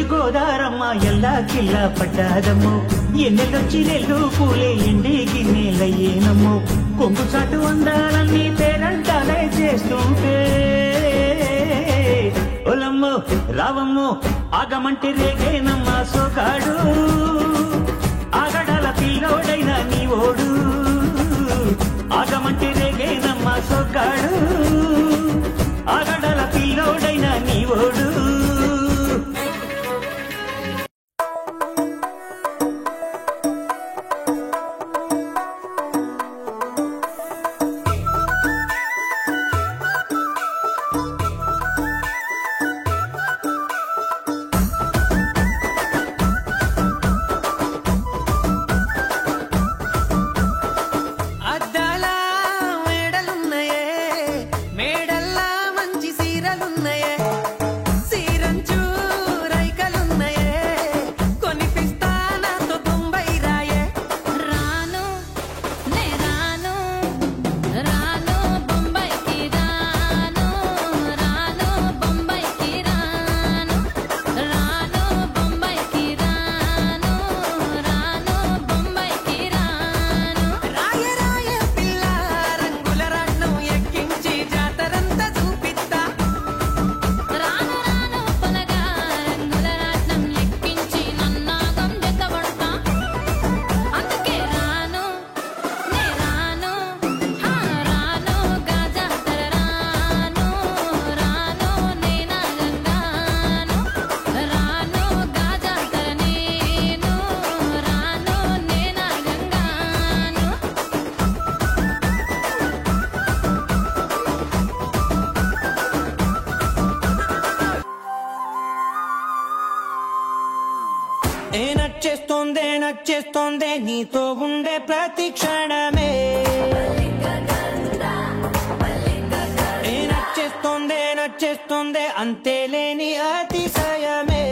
గోదారమ్మ ఎల్లా కిల్లా పడ్డాదమ్మో ఎన్నెలొచ్చి నెల్లు పూలే ఎండి గిన్నెలయ్యేనమ్మో కొంగు చాటు అందాలన్నీ పేరంటాలే చేస్తుంటే ఒలమ్మో రావమ్మో ఆగమంటే రేగేనమ్మ సోకాడు ఆగడాల పిల్లోడైన నీ ఓడు ఆగమంటే రేగేనమ్మ సోకాడు ఆగడాల పిల్లోడైన నీ ఓడు నచ్చేస్తోందే నీతో ఉండే ప్రతి క్షణమే నచ్చేస్తోందే అంతేలేని అతిశయమే